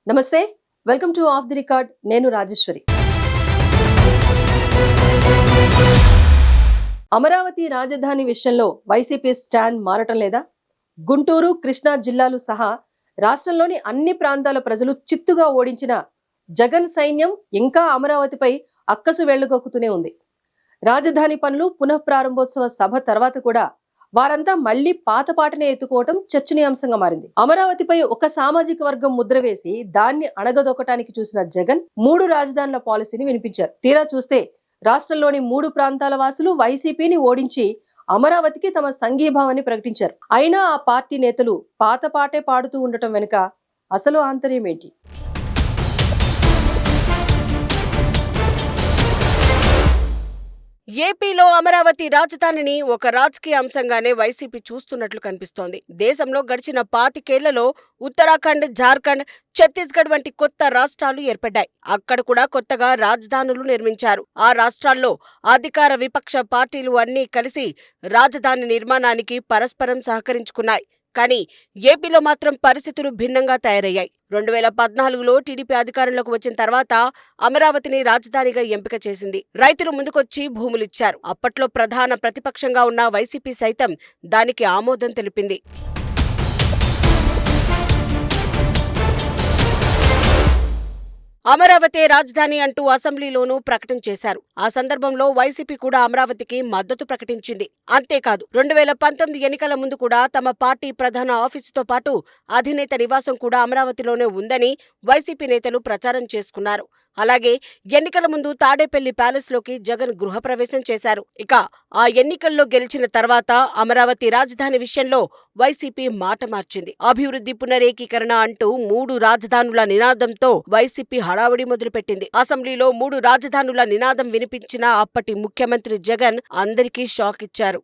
నమస్తే, welcome to of the record. నేను రాజేశ్వరి. అమరావతి రాజధాని విషయంలో వైసీపీ స్టాండ్ మారటం లేదా? గుంటూరు, కృష్ణా జిల్లాలు సహా రాష్ట్రంలోని అన్ని ప్రాంతాల ప్రజలు చిత్తుగా ఓడించిన జగన్ సైన్యం ఇంకా అమరావతిపై అక్కసు వెళ్లుగొక్కుతూనే ఉంది. రాజధాని పనులు పునఃప్రారంభోత్సవ సభ తర్వాత కూడా వారంతా మళ్లీ పాతపాటనే ఎత్తుకోవటం చర్చనీయాంశంగా మారింది. అమరావతిపై ఒక సామాజిక వర్గం ముద్ర వేసి దాన్ని అణగదొక్కటానికి చూసిన జగన్ 3 రాజధానుల పాలసీని వినిపించారు. తీరా చూస్తే రాష్ట్రంలోని 3 ప్రాంతాల వాసులు వైసీపీని ఓడించి అమరావతికి తమ సంఘీభావాన్ని ప్రకటించారు. అయినా ఆ పార్టీ నేతలు పాతపాటే పాడుతూ ఉండటం వెనుక అసలు ఆంతర్యం ఏంటి? ఏపీలో అమరావతి రాజధానిని ఒక రాజకీయ అంశంగానే వైసీపీ చూస్తున్నట్లు కనిపిస్తోంది. దేశంలో గడిచిన 25 ఏళ్లలో ఉత్తరాఖండ్, జార్ఖండ్, ఛత్తీస్గఢ్ వంటి కొత్త రాష్ట్రాలు ఏర్పడ్డాయి. అక్కడ కూడా కొత్తగా రాజధానులు నిర్మించారు. ఆ రాష్ట్రాల్లో అధికార విపక్ష పార్టీలు అన్నీ కలిసి రాజధాని నిర్మాణానికి పరస్పరం సహకరించుకున్నాయి. కానీ ఏపీలో మాత్రం పరిస్థితులు భిన్నంగా తయారయ్యాయి. 2014లో టీడీపీ అధికారంలోకి వచ్చిన తర్వాత అమరావతిని రాజధానిగా ఎంపిక చేసింది. రైతులు ముందుకొచ్చి భూములిచ్చారు. అప్పట్లో ప్రధాన ప్రతిపక్షంగా ఉన్న వైసీపీ సైతం దానికి ఆమోదం తెలిపింది. అమరావతి రాజధాని అంటూ అసెంబ్లీలోనూ ప్రకటన చేశారు. ఆ సందర్భంలో వైసీపీ కూడా అమరావతికి మద్దతు ప్రకటించింది. అంతేకాదు 2019 ఎన్నికల ముందు కూడా తమ పార్టీ ప్రధాన ఆఫీసుతో పాటు అధినేత నివాసం కూడా అమరావతిలోనే ఉందని వైసీపీ నేతలు ప్రచారం చేసుకున్నారు. అలాగే ఎన్నికల ముందు తాడేపల్లి ప్యాలెస్లోకి జగన్ గృహప్రవేశం చేశారు. ఇక ఆ ఎన్నికల్లో గెలిచిన తర్వాత అమరావతి రాజధాని విషయంలో వైసీపీ మాట మార్చింది. అభివృద్ధి పునరేకీకరణ అంటూ 3 రాజధానుల నినాదంతో వైసీపీ హడావుడి మొదలుపెట్టింది. అసెంబ్లీలో 3 రాజధానుల నినాదం వినిపించిన అప్పటి ముఖ్యమంత్రి జగన్ అందరికీ షాక్ ఇచ్చారు.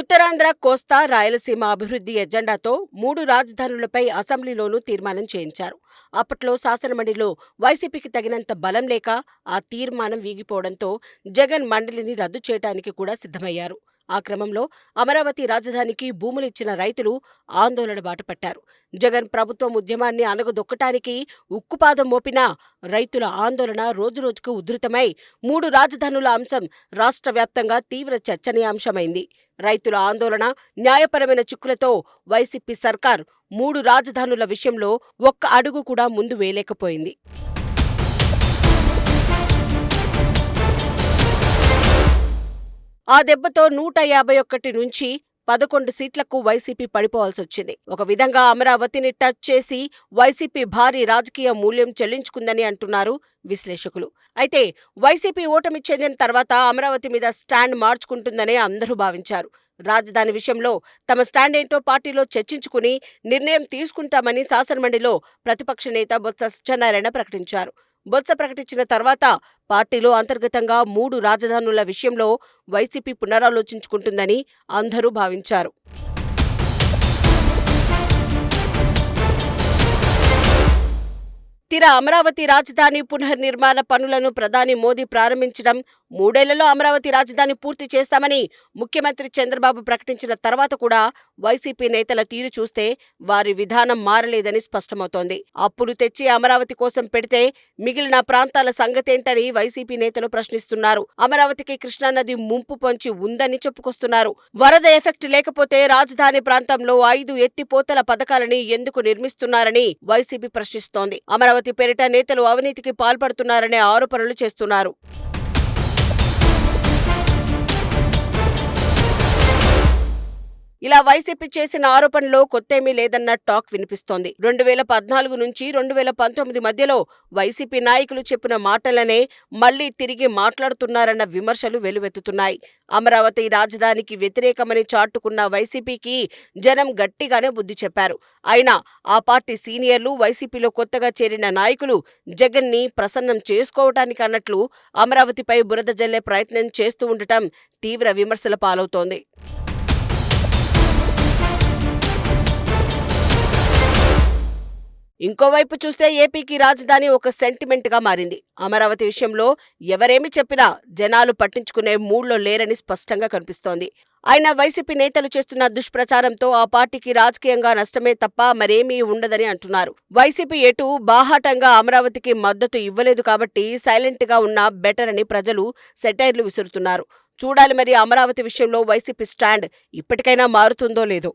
ఉత్తరాంధ్ర, కోస్తా, రాయలసీమ అభివృద్ధి ఎజెండాతో 3 రాజధానులపై అసెంబ్లీలోనూ తీర్మానం చేయించారు. అప్పట్లో శాసనమండలిలో వైసీపీకి తగినంత బలం లేక ఆ తీర్మానం వీగిపోవడంతో జగన్ మండలిని రద్దు చేయడానికి కూడా సిద్ధమయ్యారు. ఆ క్రమంలో అమరావతి రాజధానికి భూములిచ్చిన రైతులు ఆందోళన బాటపట్టారు. జగన్ ప్రభుత్వం ఉద్యమాన్ని అణగదొక్కటానికి ఉక్కుపాదం మోపినా రైతుల ఆందోళన రోజురోజుకు ఉధృతమై 3 రాజధానుల అంశం రాష్ట్ర వ్యాప్తంగా తీవ్ర చర్చనీయాంశమైంది. రైతుల ఆందోళన, న్యాయపరమైన చిక్కులతో వైసీపీ సర్కార్ 3 రాజధానుల విషయంలో ఒక్క అడుగు కూడా ముందు వేయలేకపోయింది. ఆ దెబ్బతో 151 నుంచి 11 సీట్లకు వైసీపీ పడిపోవాల్సొచ్చింది. ఒక విధంగా అమరావతిని టచ్ చేసి వైసీపీ భారీ రాజకీయ మూల్యం చెల్లించుకుందని అంటున్నారు విశ్లేషకులు. అయితే వైసీపీ ఓటమి చెందిన తర్వాత అమరావతి మీద స్టాండ్ మార్చుకుంటుందనే అందరూ భావించారు. రాజధాని విషయంలో తమ స్టాండ్ ఏంటో పార్టీలో చర్చించుకుని నిర్ణయం తీసుకుంటామని శాసనమండలిలో ప్రతిపక్ష నేత బొత్స సత్యనారాయణ ప్రకటించారు. బొత్స ప్రకటించిన తర్వాత పార్టీలో అంతర్గతంగా 3 రాజధానుల విషయంలో వైసీపీ పునరాలోచించుకుంటుందని అందరూ భావించారు. తీరా అమరావతి రాజధాని పునర్నిర్మాణ పనులను ప్రధాని మోదీ ప్రారంభించడం, 3 ఏళ్లలో అమరావతి రాజధాని పూర్తి చేస్తామని ముఖ్యమంత్రి చంద్రబాబు ప్రకటించిన తర్వాత కూడా వైసీపీ నేతల తీరు చూస్తే వారి విధానం మారలేదని స్పష్టమవుతోంది. అప్పులు తెచ్చి అమరావతి కోసం పెడితే మిగిలిన ప్రాంతాల సంగతేంటని వైసీపీ నేతలు ప్రశ్నిస్తున్నారు. అమరావతికి కృష్ణానది ముంపు పొంచి ఉందని చెప్పుకొస్తున్నారు. వరద ఎఫెక్ట్ లేకపోతే రాజధాని ప్రాంతంలో 5 ఎత్తిపోతల పథకాలని ఎందుకు నిర్మిస్తున్నారని వైసీపీ ప్రశ్నిస్తోంది. అమరావతి పేరిట నేతలు అవినీతికి పాల్పడుతున్నారనే ఆరోపణలు చేస్తున్నారు. ఇలా వైసీపీ చేసిన ఆరోపణలో కొత్తేమీ లేదన్న టాక్ వినిపిస్తోంది. 2014 నుంచి 2019 మధ్యలో వైసీపీ నాయకులు చెప్పిన మాటలనే మళ్లీ తిరిగి మాట్లాడుతున్నారన్న విమర్శలు వెలువెత్తుతున్నాయి. అమరావతి రాజధానికి వ్యతిరేకమని చాటుకున్న వైసీపీకి జనం గట్టిగానే బుద్ధి చెప్పారు. అయినా ఆ పార్టీ సీనియర్లు, వైసీపీలో కొత్తగా చేరిన నాయకులు జగన్ని ప్రసన్నం చేసుకోవటానికి అన్నట్లు అమరావతిపై బురద జల్లే ప్రయత్నం చేస్తూ ఉండటం తీవ్ర విమర్శల పాలవుతోంది. ఇంకోవైపు చూస్తే ఏపీకి రాజధాని ఒక సెంటిమెంట్ గా మారింది. అమరావతి విషయంలో ఎవరేమి చెప్పినా జనాలు పట్టించుకునే మూడ్లో లేరని స్పష్టంగా కనిపిస్తోంది. అయినా వైసీపీ నేతలు చేస్తున్న దుష్ప్రచారంతో ఆ పార్టీకి రాజకీయంగా నష్టమే తప్ప మరేమీ ఉండదని అంటున్నారు. వైసీపీ ఎటు బాహాటంగా అమరావతికి మద్దతు ఇవ్వలేదు కాబట్టి సైలెంట్ గా ఉన్నా బెటర్ అని ప్రజలు సెటైర్లు విసురుతున్నారు. చూడాలి మరి అమరావతి విషయంలో వైసీపీ స్టాండ్ ఇప్పటికైనా మారుతుందో లేదో.